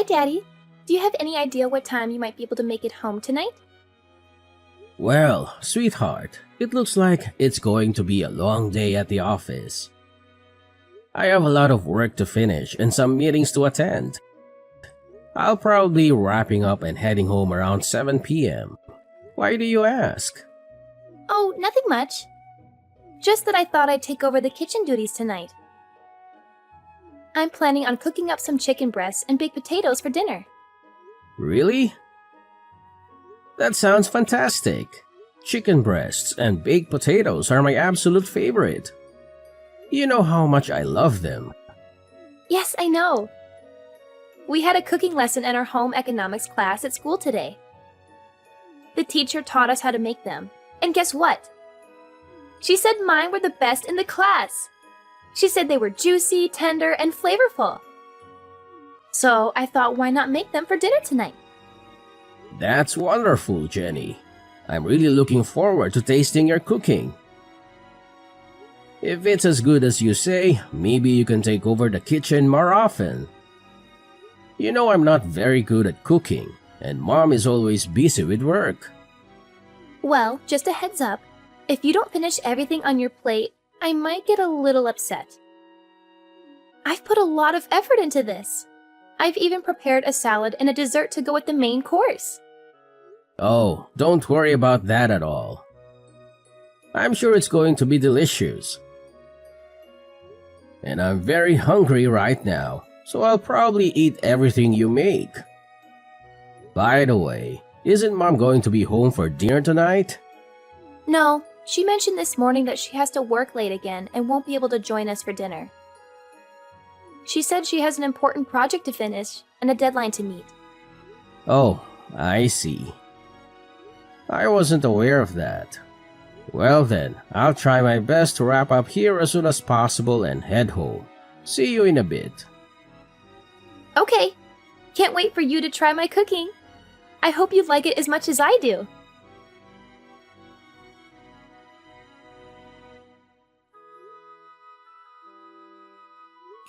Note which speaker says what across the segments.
Speaker 1: Hi, Daddy. Do you have any idea what time you might be able to make it home tonight?
Speaker 2: Well, sweetheart, it looks like it's going to be a long day at the office. I have a lot of work to finish and some meetings to attend. I'll probably be wrapping up and heading home around 7 p.m. Why do you ask?
Speaker 1: Oh, nothing much. Just that I thought I'd take over the kitchen duties tonight. I'm planning on cooking up some chicken breasts and baked potatoes for dinner.
Speaker 2: Really? That sounds fantastic. Chicken breasts and baked potatoes are my absolute favorite. You know how much I love them.
Speaker 1: Yes, I know. We had a cooking lesson in our home economics class at school today. The teacher taught us how to make them, and guess what? She said mine were the best in the class. She said they were juicy, tender, and flavorful. So I thought, why not make them for dinner tonight?
Speaker 2: That's wonderful, Jenny. I'm really looking forward to tasting your cooking. If it's as good as you say, maybe you can take over the kitchen more often. You know I'm not very good at cooking, and Mom is always busy with work.
Speaker 1: Well, just a heads up. If you don't finish everything on your plate, I might get a little upset. I've put a lot of effort into this. I've even prepared a salad and a dessert to go with the main course.
Speaker 2: Oh, don't worry about that at all. I'm sure it's going to be delicious. And I'm very hungry right now, so I'll probably eat everything you make. By the way, isn't Mom going to be home for dinner tonight?
Speaker 1: No, she mentioned this morning that she has to work late again and won't be able to join us for dinner. She said she has an important project to finish and a deadline to meet.
Speaker 2: Oh, I see. I wasn't aware of that. Well then, I'll try my best to wrap up here as soon as possible and head home. See you in a bit.
Speaker 1: Okay. Can't wait for you to try my cooking. I hope you like it as much as I do.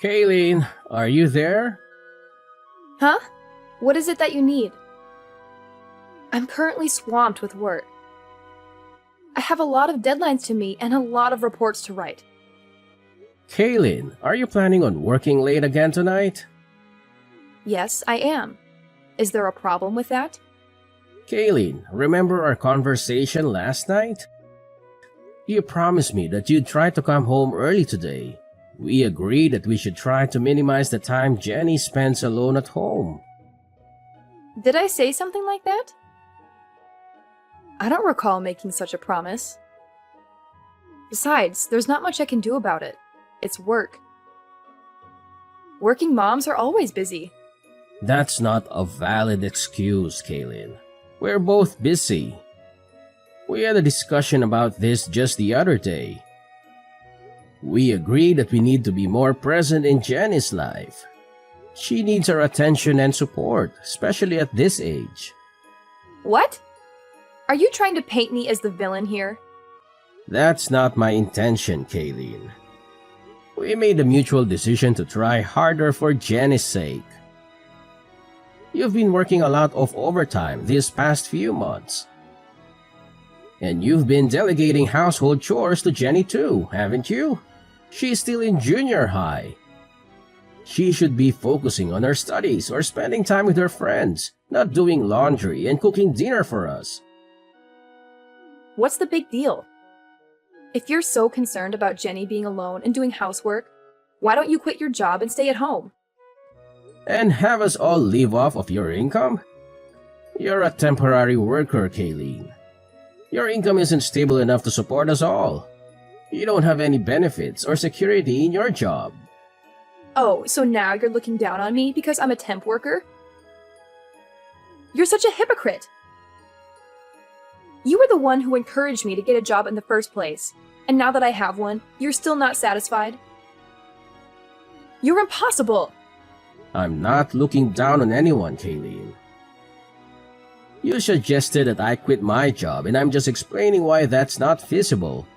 Speaker 2: Kayleen, are you there?
Speaker 3: Huh? What is it that you need? I'm currently swamped with work. I have a lot of deadlines to meet and a lot of reports to write.
Speaker 2: Kayleen, are you planning on working late again tonight?
Speaker 3: Yes, I am. Is there a problem with that?
Speaker 2: Kayleen, remember our conversation last night? You promised me that you'd try to come home early today. We agreed that we should try to minimize the time Jenny spends alone at home.
Speaker 3: Did I say something like that? I don't recall making such a promise. Besides, there's not much I can do about it. It's work. Working moms are always busy.
Speaker 2: That's not a valid excuse, Kayleen. We're both busy. We had a discussion about this just the other day. We agreed that we need to be more present in Jenny's life. She needs our attention and support, especially at this age.
Speaker 3: What? Are you trying to paint me as the villain here?
Speaker 2: That's not my intention, Kayleen. We made a mutual decision to try harder for Jenny's sake. You've been working a lot of overtime these past few months. And you've been delegating household chores to Jenny too, haven't you? She's still in junior high. She should be focusing on her studies or spending time with her friends, not doing laundry and cooking dinner for us.
Speaker 3: What's the big deal? If you're so concerned about Jenny being alone and doing housework, why don't you quit your job and stay at home?
Speaker 2: And have us all live off of your income? You're a temporary worker, Kayleen. Your income isn't stable enough to support us all. You don't have any benefits or security in your job.
Speaker 3: Oh, so now you're looking down on me because I'm a temp worker? You're such a hypocrite! You were the one who encouraged me to get a job in the first place, and now that I have one, you're still not satisfied? You're impossible!
Speaker 2: I'm not looking down on anyone, Kayleen. You suggested that I quit my job, and I'm just explaining why that's not feasible.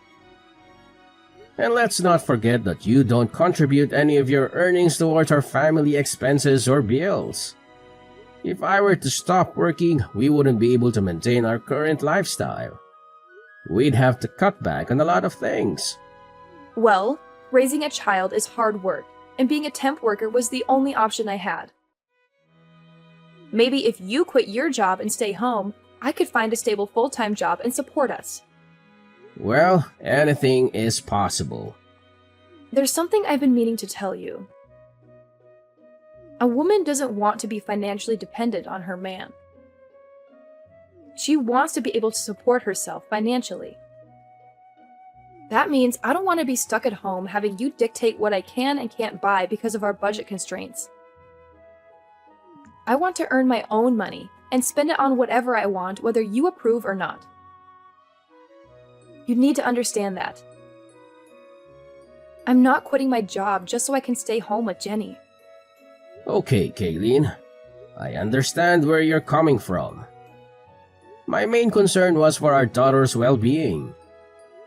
Speaker 2: And let's not forget that you don't contribute any of your earnings towards our family expenses or bills. If I were to stop working, we wouldn't be able to maintain our current lifestyle. We'd have to cut back on a lot of things.
Speaker 3: Well, raising a child is hard work, and being a temp worker was the only option I had. Maybe if you quit your job and stay home, I could find a stable full-time job and support us.
Speaker 2: Well, anything is possible.
Speaker 3: There's something I've been meaning to tell you. A woman doesn't want to be financially dependent on her man. She wants to be able to support herself financially. That means I don't want to be stuck at home having you dictate what I can and can't buy because of our budget constraints. I want to earn my own money and spend it on whatever I want, whether you approve or not. You need to understand that. I'm not quitting my job just so I can stay home with Jenny.
Speaker 2: Okay, Kayleen. I understand where you're coming from. My main concern was for our daughter's well-being.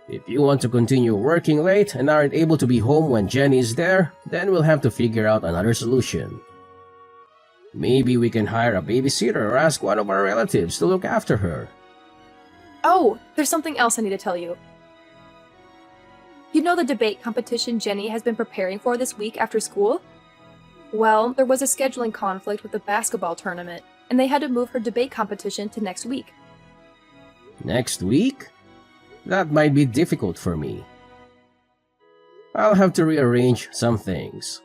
Speaker 2: If you want to continue working late and aren't able to be home when Jenny is there, then we'll have to figure out another solution. Maybe we can hire a babysitter or ask one of our relatives to look after her.
Speaker 3: Oh, there's something else I need to tell you. You know the debate competition Jenny has been preparing for this week after school? Well, there was a scheduling conflict with the basketball tournament, and they had to move her debate competition to next week.
Speaker 2: Next week? That might be difficult for me. I'll have to rearrange some things.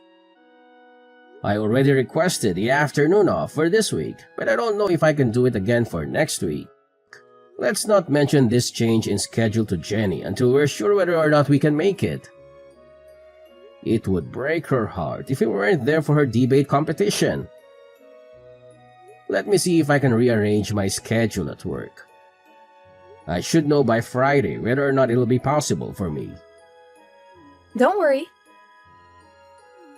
Speaker 2: I already requested the afternoon off for this week, but I don't know if I can do it again for next week. Let's not mention this change in schedule to Jenny until we're sure whether or not we can make it. It would break her heart if we weren't there for her debate competition. Let me see if I can rearrange my schedule at work. I should know by Friday whether or not it'll be possible for me.
Speaker 3: Don't worry.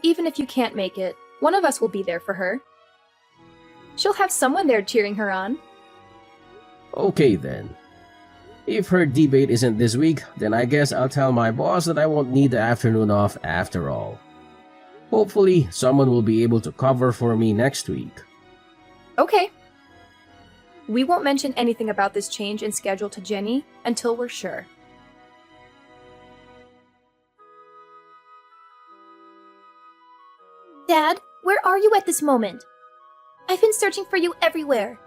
Speaker 3: Even if you can't make it, one of us will be there for her. She'll have someone there cheering her on.
Speaker 2: Okay then. If her debate isn't this week, then I guess I'll tell my boss that I won't need the afternoon off after all. Hopefully, someone will be able to cover for me next week.
Speaker 3: Okay. We won't mention anything about this change in schedule to Jenny until we're sure.
Speaker 1: Dad, where are you at this moment? I've been searching for you everywhere.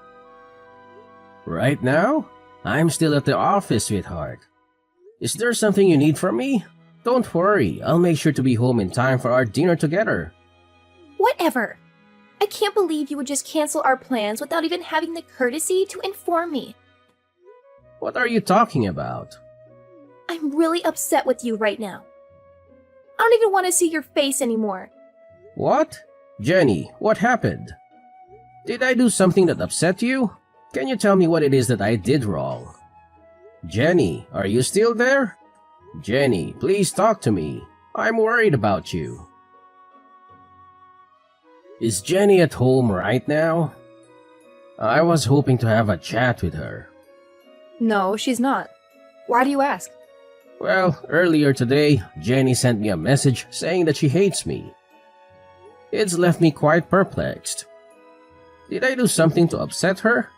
Speaker 2: Right now? I'm still at the office, sweetheart. Is there something you need from me? Don't worry, I'll make sure to be home in time for our dinner together.
Speaker 1: Whatever. I can't believe you would just cancel our plans without even having the courtesy to inform me.
Speaker 2: What are you talking about?
Speaker 1: I'm really upset with you right now. I don't even want to see your face anymore.
Speaker 2: What? Jenny, what happened? Did I do something that upset you? Can you tell me what it is that I did wrong? Jenny, are you still there? Jenny, please talk to me. I'm worried about you. Is Jenny at home right now? I was hoping to have a chat with her.
Speaker 3: No, she's not. Why do you ask?
Speaker 2: Well, earlier today, Jenny sent me a message saying that she hates me. It's left me quite perplexed. Did I do something to upset her?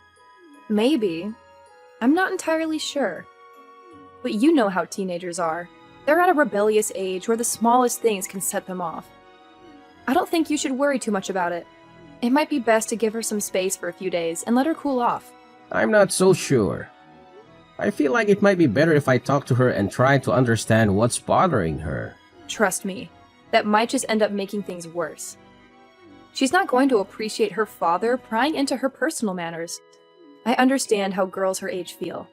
Speaker 3: Maybe. I'm not entirely sure. But you know how teenagers are. They're at a rebellious age where the smallest things can set them off. I don't think you should worry too much about it. It might be best to give her some space for a few days and let her cool off.
Speaker 2: I'm not so sure. I feel like it might be better if I talk to her and try to understand what's bothering her.
Speaker 3: Trust me, that might just end up making things worse. She's not going to appreciate her father prying into her personal matters. I understand how girls her age feel.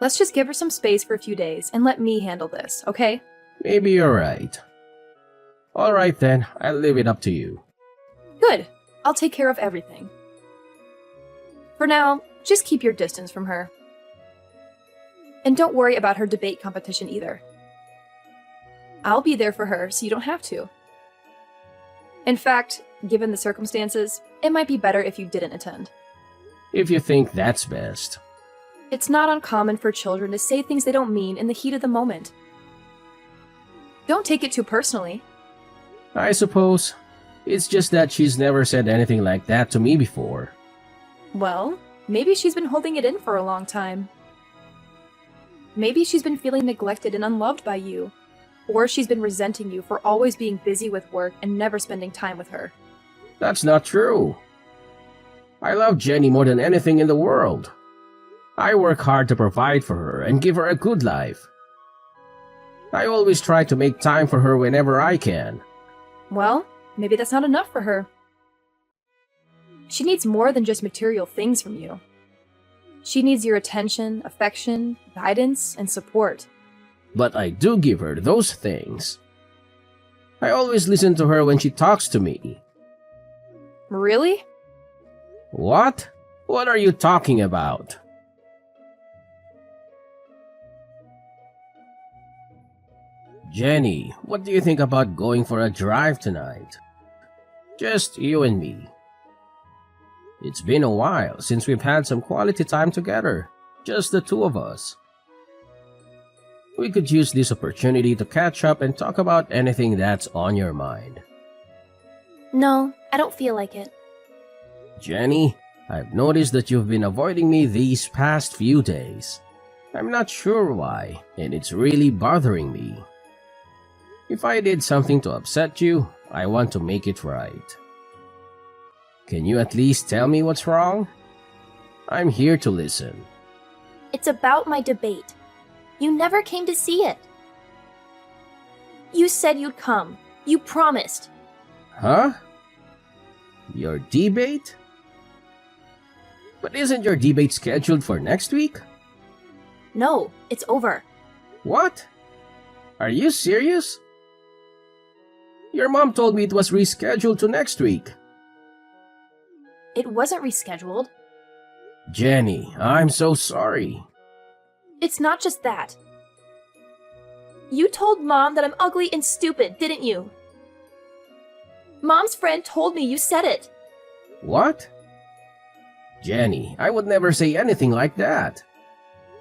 Speaker 3: Let's just give her some space for a few days and let me handle this, okay?
Speaker 2: Maybe you're right. Alright then, I'll leave it up to you.
Speaker 3: Good. I'll take care of everything. For now, just keep your distance from her. And don't worry about her debate competition either. I'll be there for her so you don't have to. In fact, given the circumstances, it might be better if you didn't attend.
Speaker 2: If you think that's best.
Speaker 3: It's not uncommon for children to say things they don't mean in the heat of the moment. Don't take it too personally.
Speaker 2: I suppose. It's just that she's never said anything like that to me before.
Speaker 3: Well, maybe she's been holding it in for a long time. Maybe she's been feeling neglected and unloved by you. Or she's been resenting you for always being busy with work and never spending time with her.
Speaker 2: That's not true. I love Jenny more than anything in the world. I work hard to provide for her and give her a good life. I always try to make time for her whenever I can.
Speaker 3: Well, maybe that's not enough for her. She needs more than just material things from you. She needs your attention, affection, guidance, and support.
Speaker 2: But I do give her those things. I always listen to her when she talks to me.
Speaker 3: Really?
Speaker 2: What? What are you talking about? Jenny, what do you think about going for a drive tonight? Just you and me. It's been a while since we've had some quality time together, just the two of us. We could use this opportunity to catch up and talk about anything that's on your mind.
Speaker 1: No, I don't feel like it.
Speaker 2: Jenny, I've noticed that you've been avoiding me these past few days. I'm not sure why, and it's really bothering me. If I did something to upset you, I want to make it right. Can you at least tell me what's wrong? I'm here to listen.
Speaker 1: It's about my debate. You never came to see it. You said you'd come. You promised.
Speaker 2: Huh? Your debate? But isn't your debate scheduled for next week?
Speaker 1: No, it's over.
Speaker 2: What? Are you serious? Your mom told me it was rescheduled to next week.
Speaker 1: It wasn't rescheduled.
Speaker 2: Jenny, I'm so sorry.
Speaker 1: It's not just that. You told Mom that I'm ugly and stupid, didn't you? Mom's friend told me you said it.
Speaker 2: What? Jenny, I would never say anything like that.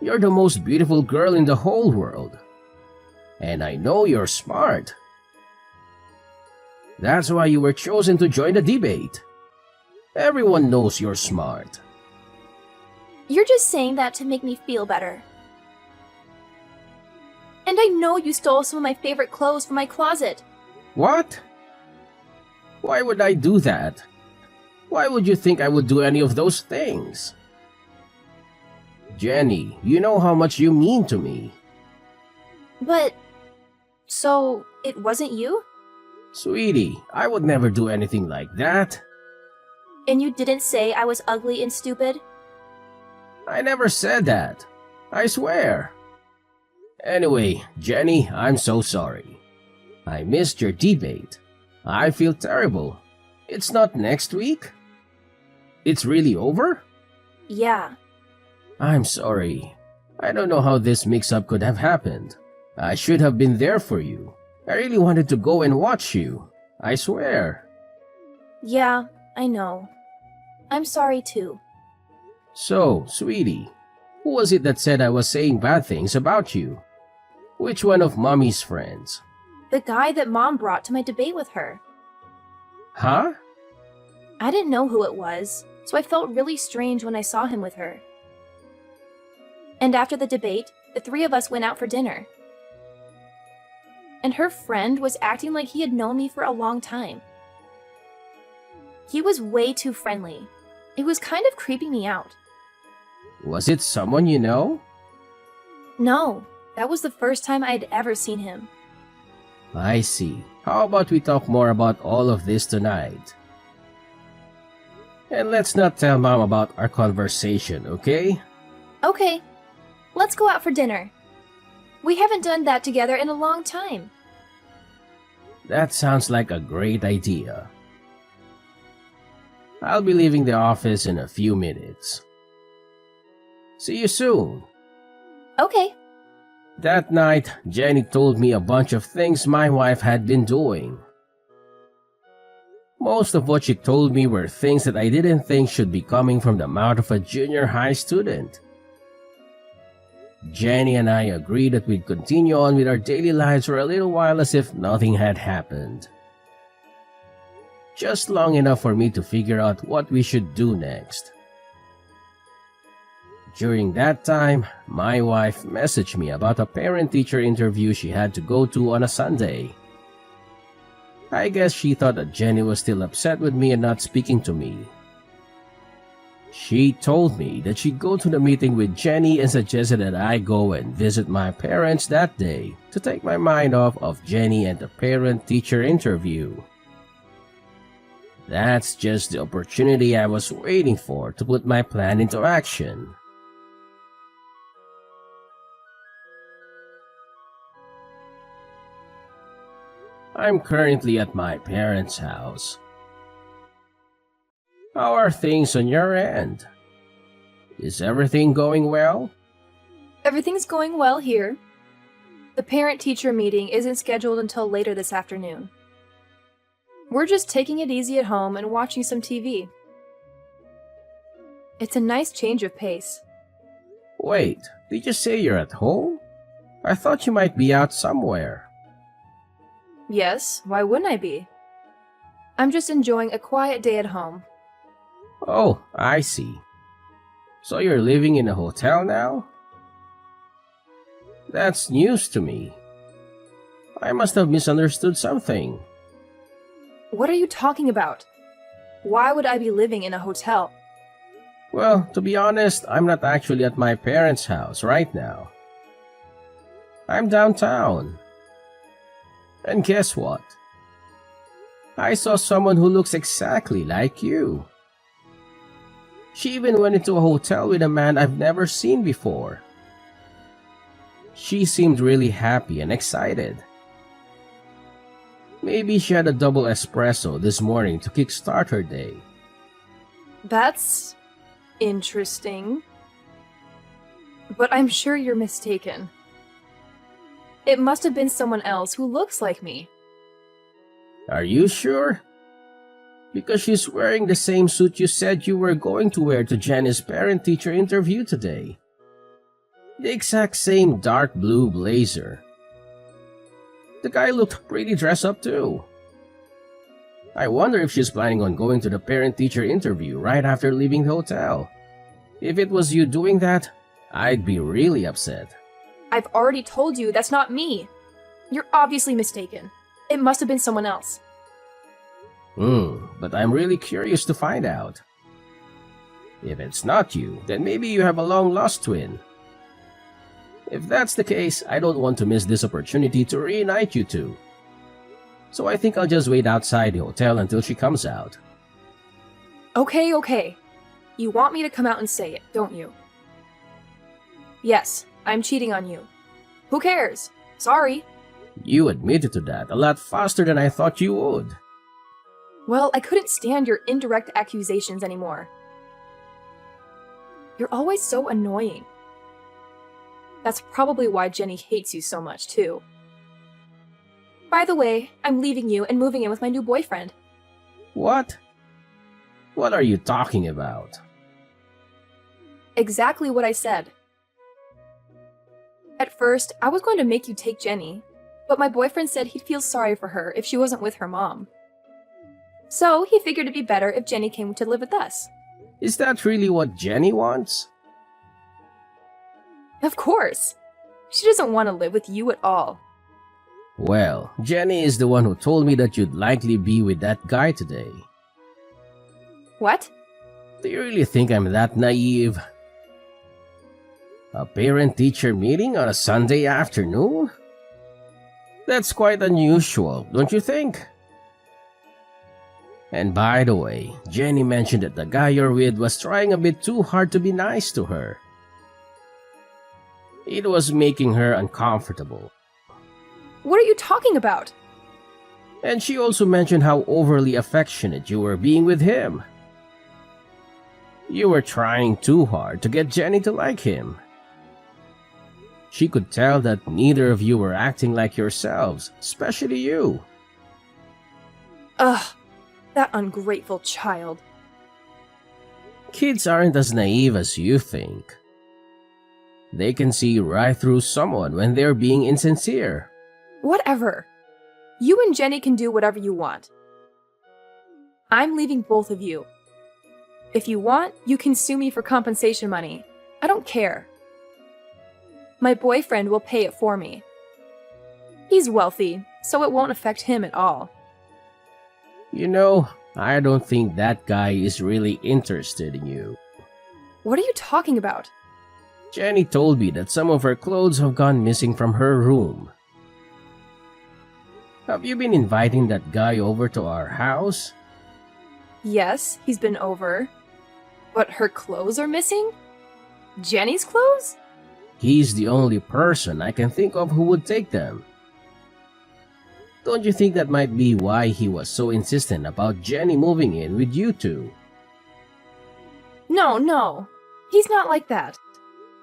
Speaker 2: You're the most beautiful girl in the whole world. And I know you're smart. That's why you were chosen to join the debate. Everyone knows you're smart.
Speaker 1: You're just saying that to make me feel better. And I know you stole some of my favorite clothes from my closet.
Speaker 2: What? Why would I do that? Why would you think I would do any of those things? Jenny, you know how much you mean to me.
Speaker 1: But... so, it wasn't you?
Speaker 2: Sweetie, I would never do anything like that.
Speaker 1: And you didn't say I was ugly and stupid?
Speaker 2: I never said that. I swear. Anyway, Jenny, I'm so sorry. I missed your debate. I feel terrible. It's not next week? It's really over?
Speaker 1: Yeah.
Speaker 2: I'm sorry. I don't know how this mix-up could have happened. I should have been there for you. I really wanted to go and watch you. I swear.
Speaker 1: Yeah, I know. I'm sorry too.
Speaker 2: So, sweetie, who was it that said I was saying bad things about you? Which one of Mommy's friends?
Speaker 1: The guy that Mom brought to my debate with her.
Speaker 2: Huh?
Speaker 1: I didn't know who it was, so I felt really strange when I saw him with her. And after the debate, the three of us went out for dinner. And her friend was acting like he had known me for a long time. He was way too friendly. It was kind of creeping me out.
Speaker 2: Was it someone you know?
Speaker 1: No, that was the first time I'd ever seen him.
Speaker 2: I see. How about we talk more about all of this tonight? And let's not tell Mom about our conversation, okay?
Speaker 1: Okay, let's go out for dinner. We haven't done that together in a long time.
Speaker 2: That sounds like a great idea. I'll be leaving the office in a few minutes. See you soon.
Speaker 1: Okay.
Speaker 2: That night, Jenny told me a bunch of things my wife had been doing. Most of what she told me were things that I didn't think should be coming from the mouth of a junior high student. Jenny and I agreed that we'd continue on with our daily lives for a little while as if nothing had happened. just long enough for me to figure out what we should do next. During that time, my wife messaged me about a parent-teacher interview she had to go to on a Sunday. I guess she thought that Jenny was still upset with me and not speaking to me. She told me that she'd go to the meeting with Jenny and suggested that I go and visit my parents that day to take my mind off of Jenny and the parent-teacher interview. That's just the opportunity I was waiting for to put my plan into action. I'm currently at my parents' house. How are things on your end? Is everything going well?
Speaker 3: Everything's going well here. The parent-teacher meeting isn't scheduled until later this afternoon. We're just taking it easy at home and watching some TV. It's a nice change of pace.
Speaker 2: Wait, did you say you're at home? I thought you might be out somewhere.
Speaker 3: Yes, why wouldn't I be? I'm just enjoying a quiet day at home.
Speaker 2: Oh, I see. So you're living in a hotel now? That's news to me. I must have misunderstood something.
Speaker 3: What are you talking about? Why would I be living in a hotel?
Speaker 2: Well, to be honest, I'm not actually at my parents' house right now. I'm downtown. And guess what? I saw someone who looks exactly like you. She even went into a hotel with a man I've never seen before. She seemed really happy and excited. Maybe she had a double espresso this morning to kickstart her day.
Speaker 3: That's interesting. But I'm sure you're mistaken. It must have been someone else who looks like me.
Speaker 2: Are you sure? Because she's wearing the same suit you said you were going to wear to Jenny's parent-teacher interview today. The exact same dark blue blazer. The guy looked pretty dressed up too. I wonder if she's planning on going to the parent-teacher interview right after leaving the hotel. If it was you doing that, I'd be really upset.
Speaker 3: I've already told you that's not me. You're obviously mistaken. It must have been someone else.
Speaker 2: But I'm really curious to find out. If it's not you, then maybe you have a long-lost twin. If that's the case, I don't want to miss this opportunity to reunite you two. So I think I'll just wait outside the hotel until she comes out.
Speaker 3: Okay. You want me to come out and say it, don't you? Yes, I'm cheating on you. Who cares? Sorry.
Speaker 2: You admitted to that a lot faster than I thought you would.
Speaker 3: Well, I couldn't stand your indirect accusations anymore. You're always so annoying. That's probably why Jenny hates you so much, too. By the way, I'm leaving you and moving in with my new boyfriend.
Speaker 2: What? What are you talking about?
Speaker 3: Exactly what I said. At first, I was going to make you take Jenny, but my boyfriend said he'd feel sorry for her if she wasn't with her mom. So he figured it'd be better if Jenny came to live with us.
Speaker 2: Is that really what Jenny wants?
Speaker 3: Of course. She doesn't want to live with you at all.
Speaker 2: Well, Jenny is the one who told me that you'd likely be with that guy today.
Speaker 3: What?
Speaker 2: Do you really think I'm that naive? A parent-teacher meeting on a Sunday afternoon? That's quite unusual, don't you think? And by the way, Jenny mentioned that the guy you're with was trying a bit too hard to be nice to her. It was making her uncomfortable.
Speaker 3: What are you talking about?
Speaker 2: And she also mentioned how overly affectionate you were being with him. You were trying too hard to get Jenny to like him. She could tell that neither of you were acting like yourselves, especially you.
Speaker 3: Ugh, that ungrateful child.
Speaker 2: Kids aren't as naive as you think. They can see right through someone when they're being insincere.
Speaker 3: Whatever. You and Jenny can do whatever you want. I'm leaving both of you. If you want, you can sue me for compensation money. I don't care. My boyfriend will pay it for me. He's wealthy, so it won't affect him at all.
Speaker 2: You know, I don't think that guy is really interested in you.
Speaker 3: What are you talking about?
Speaker 2: Jenny told me that some of her clothes have gone missing from her room. Have you been inviting that guy over to our house?
Speaker 3: Yes, he's been over. But her clothes are missing? Jenny's clothes?
Speaker 2: He's the only person I can think of who would take them. Don't you think that might be why he was so insistent about Jenny moving in with you two?
Speaker 3: No. He's not like that.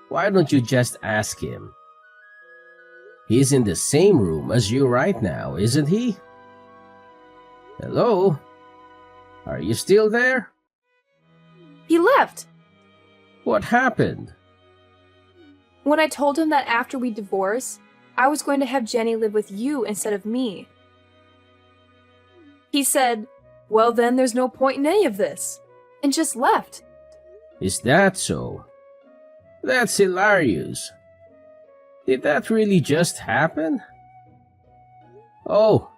Speaker 2: Why don't you just ask him? He's in the same room as you right now, isn't he? Hello? Are you still there?
Speaker 3: He left.
Speaker 2: What happened?
Speaker 3: When I told him that after we divorce, I was going to have Jenny live with you instead of me. He said, well then there's no point in any of this, and just left.
Speaker 2: Is that so? That's hilarious. Did that really just happen? Oh,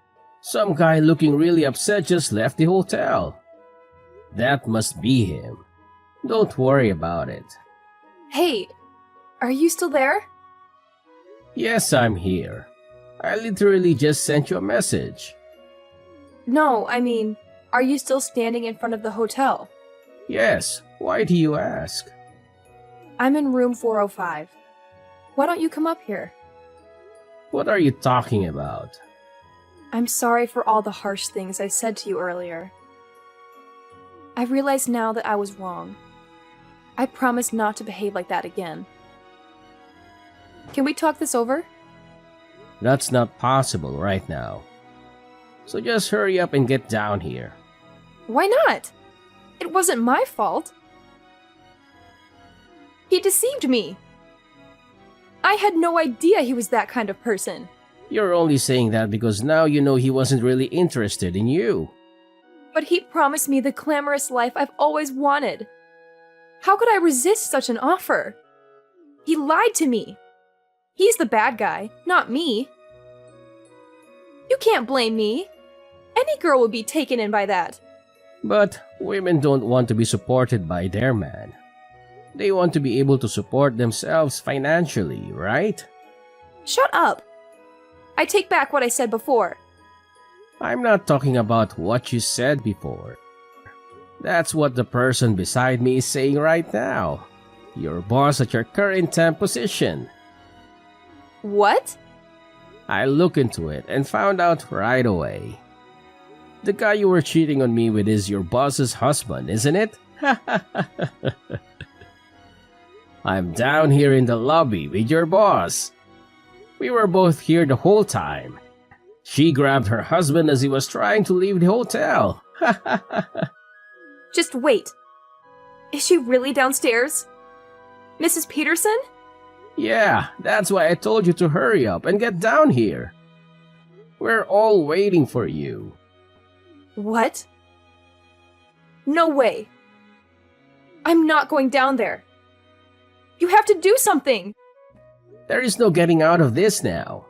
Speaker 2: some guy looking really upset just left the hotel. That must be him. Don't worry about it.
Speaker 3: Hey, are you still there?
Speaker 2: Yes, I'm here. I literally just sent you a message.
Speaker 3: No, I mean, are you still standing in front of the hotel?
Speaker 2: Yes, why do you ask?
Speaker 3: I'm in room 405. Why don't you come up here?
Speaker 2: What are you talking about?
Speaker 3: I'm sorry for all the harsh things I said to you earlier. I realize now that I was wrong. I promise not to behave like that again. Can we talk this over?
Speaker 2: That's not possible right now. So just hurry up and get down here.
Speaker 3: Why not? It wasn't my fault. He deceived me. I had no idea he was that kind of person.
Speaker 2: You're only saying that because now you know he wasn't really interested in you.
Speaker 3: But he promised me the glamorous life I've always wanted. How could I resist such an offer? He lied to me. He's the bad guy, not me. You can't blame me. Any girl would be taken in by that.
Speaker 2: But women don't want to be supported by their man. They want to be able to support themselves financially, right?
Speaker 3: Shut up. I take back what I said before.
Speaker 2: I'm not talking about what you said before. That's what the person beside me is saying right now. Your boss at your current temp position.
Speaker 3: What?
Speaker 2: I looked into it and found out right away. The guy you were cheating on me with is your boss's husband, isn't it? I'm down here in the lobby with your boss. We were both here the whole time. She grabbed her husband as he was trying to leave the hotel.
Speaker 3: Just wait. Is she really downstairs? Mrs. Peterson?
Speaker 2: Yeah, that's why I told you to hurry up and get down here. We're all waiting for you.
Speaker 3: What? No way. I'm not going down there. You have to do something.
Speaker 2: There is no getting out of this now.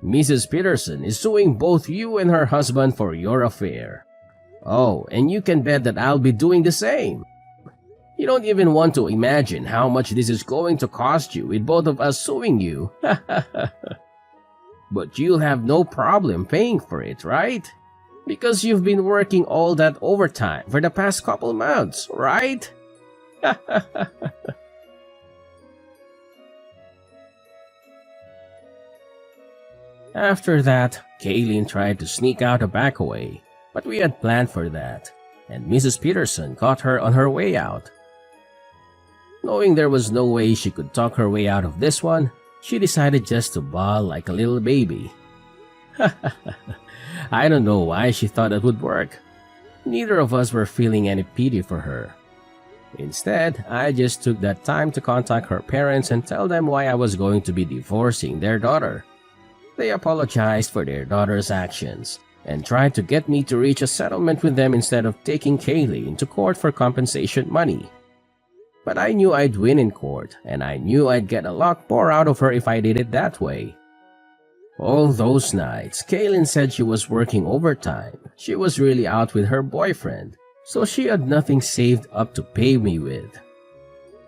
Speaker 2: Mrs. Peterson is suing both you and her husband for your affair. Oh, and you can bet that I'll be doing the same. You don't even want to imagine how much this is going to cost you with both of us suing you. But you'll have no problem paying for it, right? Because you've been working all that overtime for the past couple months, right? After that, Kaylin tried to sneak out a back way, but we had planned for that, and Mrs. Peterson caught her on her way out. Knowing there was no way she could talk her way out of this one, she decided just to bawl like a little baby. I don't know why she thought it would work. Neither of us were feeling any pity for her. Instead, I just took that time to contact her parents and tell them why I was going to be divorcing their daughter. They apologized for their daughter's actions, and tried to get me to reach a settlement with them instead of taking Kayleen to court for compensation money. But I knew I'd win in court, and I knew I'd get a lot more out of her if I did it that way. All those nights, Kayleen said she was working overtime. She was really out with her boyfriend, so she had nothing saved up to pay me with.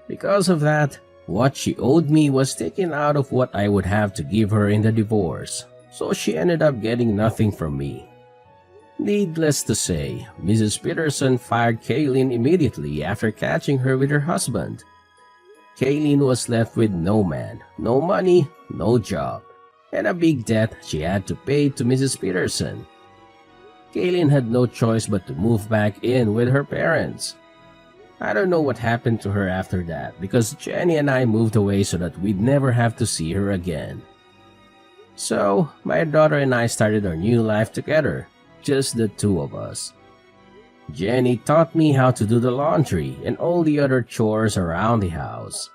Speaker 2: Because of that, what she owed me was taken out of what I would have to give her in the divorce, so she ended up getting nothing from me. Needless to say, Mrs. Peterson fired Kayleen immediately after catching her with her husband. Kayleen was left with no man, no money, no job, and a big debt she had to pay to Mrs. Peterson. Kayleen had no choice but to move back in with her parents. I don't know what happened to her after that because Jenny and I moved away so that we'd never have to see her again. So, my daughter and I started our new life together, just the two of us. Jenny taught me how to do the laundry and all the other chores around the house.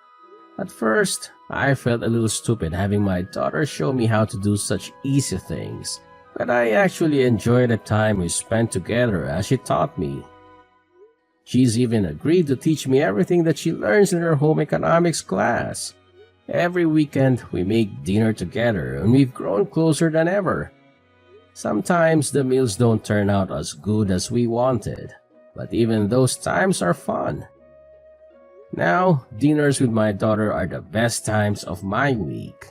Speaker 2: At first, I felt a little stupid having my daughter show me how to do such easy things, but I actually enjoyed the time we spent together as she taught me. She's even agreed to teach me everything that she learns in her home economics class. Every weekend, we make dinner together and we've grown closer than ever. Sometimes the meals don't turn out as good as we wanted, but even those times are fun. Now, dinners with my daughter are the best times of my week.